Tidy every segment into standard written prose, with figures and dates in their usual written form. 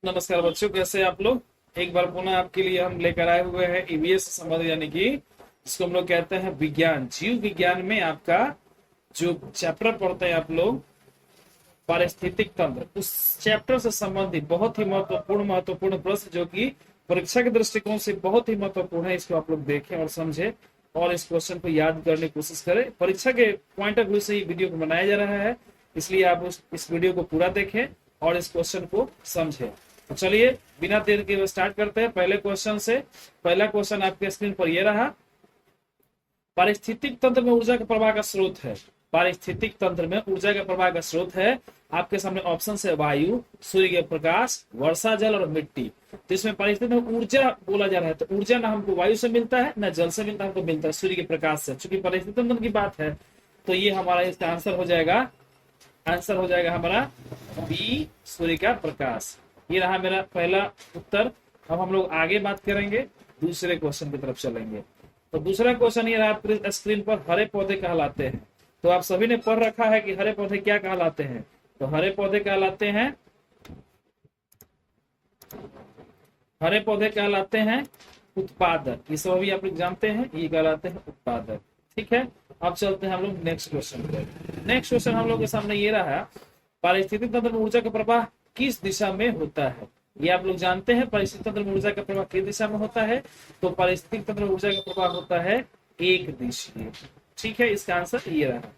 नमस्कार बच्चों, कैसे हैं आप लोग। एक बार पुनः आपके लिए हम लेकर आए हुए हैं ईवीएस से संबंधित, यानी कि जिसको हम लोग कहते हैं विज्ञान, जीव विज्ञान में आपका जो चैप्टर पढ़ते हैं आप लोग, पारिस्थितिक तंत्र, उस चैप्टर से संबंधित बहुत ही महत्वपूर्ण प्रश्न जो कि परीक्षा के दृष्टिकोण से बहुत ही महत्वपूर्ण है, इसको आप लोग देखें और समझें और इस क्वेश्चन को याद करने की कोशिश करें। परीक्षा के पॉइंट ऑफ व्यू से ही वीडियो को बनाया जा रहा है, इसलिए आप इस वीडियो को पूरा देखें और इस क्वेश्चन को समझें। तो चलिए बिना देर के स्टार्ट करते हैं पहले क्वेश्चन से। पहला क्वेश्चन आपके स्क्रीन पर यह रहा, पारिस्थितिक तंत्र में ऊर्जा के प्रवाह का स्रोत है। पारिस्थितिक तंत्र में ऊर्जा के प्रवाह का स्रोत है, आपके सामने ऑप्शन है वायु, सूर्य के प्रकाश, वर्षा जल और मिट्टी। तो इसमें पारिस्थितिक में ऊर्जा बोला जा रहा है, तो ऊर्जा ना हमको वायु से मिलता है ना जल से मिलता है, हमको मिलता है सूर्य के प्रकाश से। चूंकि पारिस्थितिक तंत्र की बात है तो ये हमारा इसका आंसर हो जाएगा हमारा बी, सूर्य का प्रकाश। ये रहा मेरा पहला उत्तर। अब हम लोग आगे बात करेंगे, दूसरे क्वेश्चन की तरफ चलेंगे। तो दूसरा क्वेश्चन ये रहा आपके स्क्रीन पर, हरे पौधे कहलाते हैं। तो आप सभी ने पढ़ रखा है कि हरे पौधे क्या कहलाते हैं। तो हरे पौधे कहलाते हैं उत्पादक। ये सब अभी आप लोग जानते हैं, ये कहलाते हैं उत्पादक। ठीक है, अब चलते हैं हम लोग नेक्स्ट क्वेश्चन पे। नेक्स्ट क्वेश्चन हम लोग के सामने ये रहा, पारिस्थितिक तंत्र में ऊर्जा का प्रवाह किस दिशा में होता है। ये आप लोग जानते हैं, पारिस्थितिक तंत्र में ऊर्जा का प्रवाह किस दिशा में होता है। तो पारिस्थितिक तंत्र में ऊर्जा का प्रवाह होता है एक दिशीय। ठीक है, इसका आंसर ये रहा।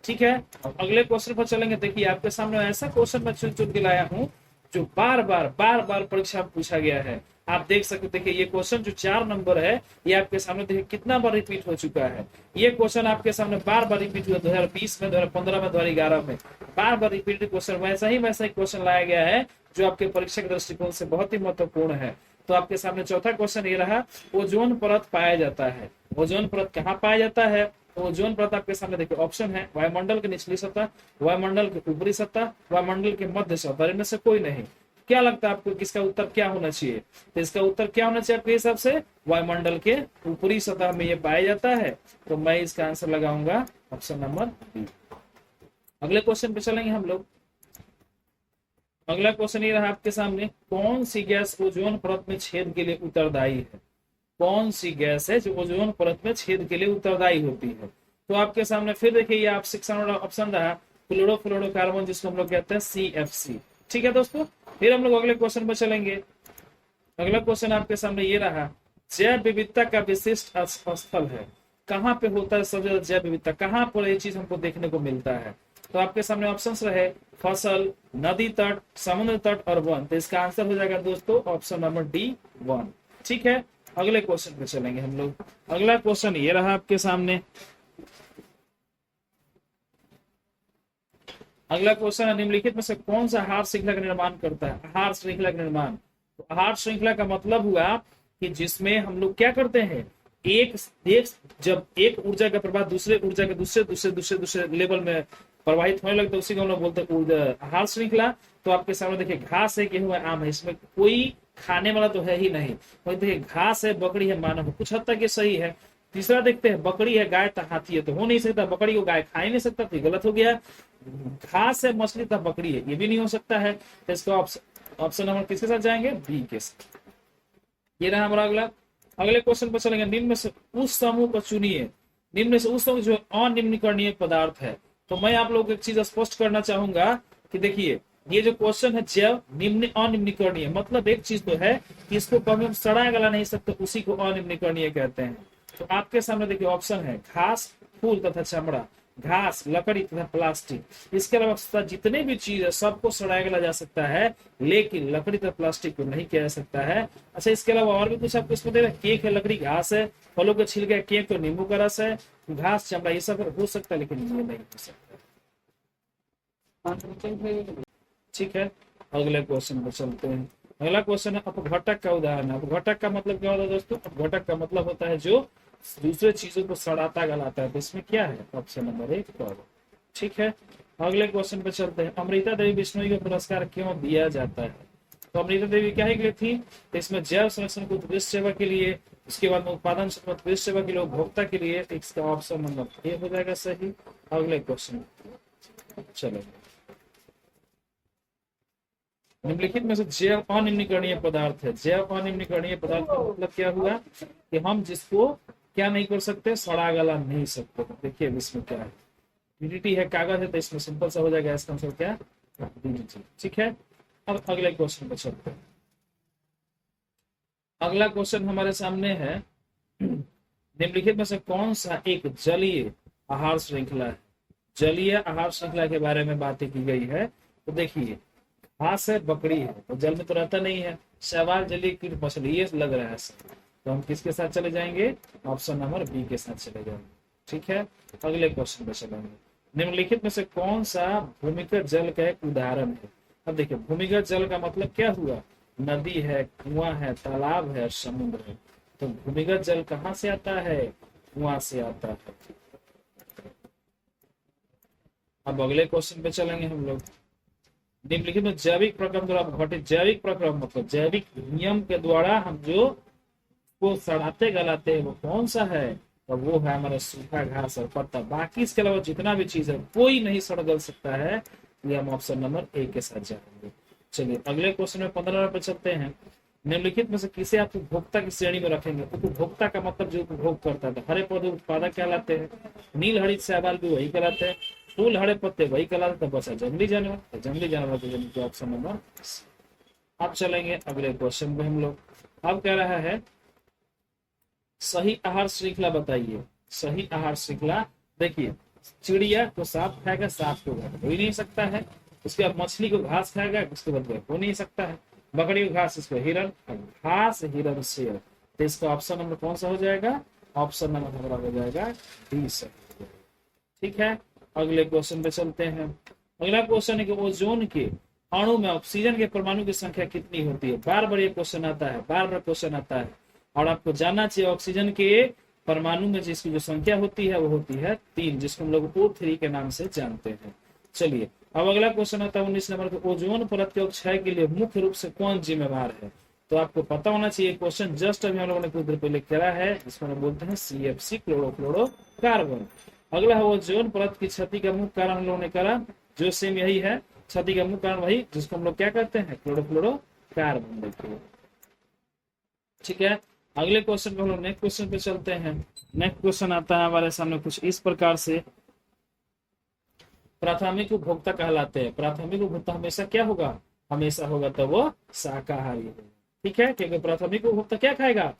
ठीक है, अब अगले क्वेश्चन पर चलेंगे। देखिए आपके सामने ऐसा क्वेश्चन मैं चुन के लाया हूँ जो बार बार परीक्षा में पूछा गया है। आप देख सकते, देखिए ये क्वेश्चन जो 4 नंबर है, ये आपके सामने देखिए कितना बार रिपीट हो चुका है। ये क्वेश्चन आपके सामने बार रिपीट हुआ, 2020 में, 2015 में, 2011 में बार रिपीटेड क्वेश्चन। वैसा ही क्वेश्चन लाया गया है जो आपके परीक्षा के दृष्टिकोण से बहुत ही महत्वपूर्ण है। तो आपके सामने चौथा क्वेश्चन ये रहा, ओजोन परत पाया जाता है। ओजोन परत कहाँ पाया जाता है। ओजोन परत आपके सामने देखिए ऑप्शन है, वायुमंडल की निचली सतह, वायुमंडल की ऊपरी सतह, वायुमंडल के मध्य सतह, इनमें से कोई नहीं। क्या लगता है आपको किसका उत्तर क्या होना चाहिए। तो इसका उत्तर क्या होना चाहिए आपके हिसाब से, वायुमंडल के ऊपरी सतह में ये पाया जाता है। तो मैं इसका आंसर लगाऊंगा ऑप्शन नंबर बी। अगले क्वेश्चन पे चलेंगे हम लोग। अगला क्वेश्चन ये रहा आपके सामने, कौन सी गैस ओजोन परत में छेद के लिए उत्तरदायी है। कौन सी गैस है जो ओजोन परत में छेद के लिए उत्तरदायी होती है। तो आपके सामने फिर देखिए ये आप ऑप्शन रहा, क्लोरोफ्लोरोकार्बन, जिसको हम लोग कहते हैं CFC। ठीक है दोस्तों, फिर हम लोग अगले क्वेश्चन पर चलेंगे। अगला क्वेश्चन आपके सामने ये रहा, जैव विविधता का विशिष्ट स्थल है। कहाँ पे होता है सबसे ज्यादा जैव विविधता, कहाँ पर ये चीज हमको देखने को मिलता है। तो आपके सामने ऑप्शंस रहे, फसल, नदी तट, समुद्र तट और वन। तो इसका आंसर हो जाएगा दोस्तों ऑप्शन नंबर डी, वन। ठीक है, अगले क्वेश्चन पे चलेंगे हम लोग। अगला क्वेश्चन ये रहा आपके सामने। अगला क्वेश्चन है, निम्नलिखित में से कौन सा आहार श्रृंखला का निर्माण करता है। आहार श्रृंखला का निर्माण, तो आहार श्रृंखला का मतलब हुआ कि जिसमें हम लोग क्या करते हैं, जब एक ऊर्जा का प्रवाह दूसरे ऊर्जा के दूसरे लेवल में प्रवाहित होने लगता है, उसी को हम लोग बोलते हैं आहार श्रृंखला। तो आपके सामने देखिए घास है, गेहूं है, आम है, इसमें कोई खाने वाला तो है ही नहीं। और देखिए घास है, बकरी है, मानव है, कुछ हद तक ये सही है। तीसरा देखते हैं, बकरी है, गाय तो हाथी है, तो हो नहीं सकता, बकरी को गाय खा ही नहीं सकता, तो गलत हो गया। घास है, मछली तो बकरी है, ये भी नहीं हो सकता है। तो इसका ऑप्शन नंबर किसके साथ जाएंगे, बी के साथ। ये रहा हमारा अगला। अगले क्वेश्चन पर चलेंगे, निम्न में से उस समूह को चुनिए। निम्न में से उस समूह जो अनिम्नीकरणीय पदार्थ है। तो मैं आप लोगों को एक चीज स्पष्ट करना चाहूंगा कि देखिए ये जो क्वेश्चन है, जैव अनिम्नीकरणीय, मतलब एक चीज तो है कि इसको कभी हम सड़ा गला नहीं सकते, उसी को अनिम्नीकरणीय कहते हैं। तो आपके सामने देखिए ऑप्शन है, घास, फूल तथा चमड़ा, घास, लकड़ी तथा प्लास्टिक। इसके अलावा जितने भी चीज है सबको सड़ाया गला जा सकता है, लेकिन लकड़ी तथा प्लास्टिक को नहीं किया जा सकता है। अच्छा, इसके अलावा और भी कुछ आपको इसमें दे रहा है, केक है, लकड़ी, घास है, फलों के छिलके, केक तो नींबू का रस है, घास, चमड़ा, ये सब हो सकता है, लेकिन ये नहीं हो सकता। ठीक है, अगले क्वेश्चन पर चलते हैं। अगला क्वेश्चन है, अपघटक का उदाहरण। अपघटक का मतलब क्या होता है दोस्तों, अपघटक का मतलब होता है जो दूसरे चीजों को सड़ाता गलाता है। तो इसमें क्या है, ऑप्शन नंबर 1 कॉर्बन। ठीक है, अगले क्वेश्चन पे चलते हैं। अमृता देवी बिश्नोई को पुरस्कार क्यों दिया जाता है। तो अमृता देवी क्या के लिए थी, तो इसमें जैव संरक्षण को उत्कृष्ट सेवा के लिए, उसके बाद में उत्पादन उत्कृष्ट सेवा के लिए, उपभोक्ता के लिए। इसका ऑप्शन नंबर ए हो जाएगा सही। अगले क्वेश्चन चलो, निम्नलिखित में से जैव अनिम्नीकरणीय पदार्थ है। जैव अनिम्नीकरणीय पदार्थ का मतलब क्या हुआ कि हम जिसको क्या नहीं कर सकते, सड़ा गला नहीं सकते। देखिए इसमें क्या है, डीडीटी है, कागज है, तो इसमें सिंपल सा हो जाएगा इसका आंसर क्या, डीडीटी। ठीक है, अब अगले क्वेश्चन पर चलते हैं। अगला क्वेश्चन हमारे सामने है, निम्नलिखित में से कौन सा एक जलीय आहार श्रृंखला है। जलीय आहार श्रृंखला के बारे में बातें की गई है। तो देखिए घास है, बकरी है, तो जल में तो रहता नहीं है, शैवाल, जलीय कीट, मछली, ये लग रहा है। तो हम किसके साथ चले जाएंगे, ऑप्शन नंबर बी के साथ चले जाएंगे। ठीक है, अगले क्वेश्चन पे चलेंगे। निम्नलिखित में से कौन सा भूमिगत जल का एक उदाहरण है। अब देखिए भूमिगत जल का मतलब क्या हुआ, नदी है, कुआं है, तालाब है, समुद्र है। तो भूमिगत जल कहाँ से आता है, कुआं से आता है। अब अगले क्वेश्चन पे चलेंगे हम लोग। निम्नलिखित में जैविक प्रक्रम द्वारा घटित, जैविक प्रक्रम मतलब जैविक नियम के द्वारा हम जो को सड़ाते गलाते हैं वो कौन सा है, तो वो है हमारा सूखा घास और पत्ता। बाकी इसके अलावा जितना भी चीज है कोई नहीं सड़ गल सकता है। ये हम ऑप्शन नंबर ए के साथ जाएंगे। चलिए अगले क्वेश्चन में 15 नंबर पे चलते हैं। निम्नलिखित में से किसे आप उपभोक्ता की श्रेणी में रखेंगे। उपभोक्ता का मतलब जो उपभोग करता है, हरे पौधे उत्पादक कहलाते हैं, नील हरित शैवाल भी वही कहलाते हैं, फूल हरे पत्ते वही कहलाते हैं, बचा जंगली जानवर। तो जंगली जानवर के ऑप्शन नंबर। अब चलेंगे अगले क्वेश्चन पे हम लोग। अब कह रहा है सही आहार श्रृंखला बताइए। सही आहार श्रृंखला, देखिए चिड़िया को सांप खाएगा, सांप को हो ही नहीं सकता है। उसके बाद मछली को घास खाएगा, उसके बाद हो नहीं सकता है। बकरी को घास, इसको हिरन, घास हिरन शेर। तो इसका ऑप्शन नंबर कौन सा हो जाएगा, ऑप्शन नंबर हमारा हो जाएगा डी से। ठीक है, अगले क्वेश्चन पे चलते हैं। अगला क्वेश्चन है कि ओजोन के अणु में ऑक्सीजन के परमाणु की संख्या कितनी होती है। बार बार ये क्वेश्चन आता है, बार बार क्वेश्चन आता है, और आपको जानना चाहिए ऑक्सीजन के परमाणु में जिसकी जो संख्या होती है वो होती है 3, जिसको हम लोग O3 के नाम से जानते हैं। चलिए अब अगला क्वेश्चन आता है 19 नंबर के, ओजोन परत के क्षय के लिए मुख्य रूप से कौन जिम्मेवार है। तो आपको पता होना चाहिए, क्वेश्चन जस्ट अभी हम लोगों ने कुछ देर पहले करा है, जिसको हम बोलते हैं CFC, क्लोरोफ्लोरोकार्बन। अगला है ओजोन परत की क्षति का मुख्य कारण हम लोगों ने करा, जो सेम यही है, क्षति का मुख्य कारण वही जिसको हम लोग क्या करते हैं, क्लोरोफ्लोरोकार्बन। देखिए ठीक है, अगले क्वेश्चन पे हम लोग नेक्स्ट क्वेश्चन पे चलते हैं। नेक्स्ट क्वेश्चन आता है हमारे सामने कुछ इस प्रकार से, प्राथमिक उपभोक्ता कहलाते हैं। प्राथमिक उपभोक्ता हमेशा क्या होगा, हमेशा होगा तो वो शाकाहारी होगा। ठीक है, क्योंकि प्राथमिक उपभोक्ता क्या खाएगा,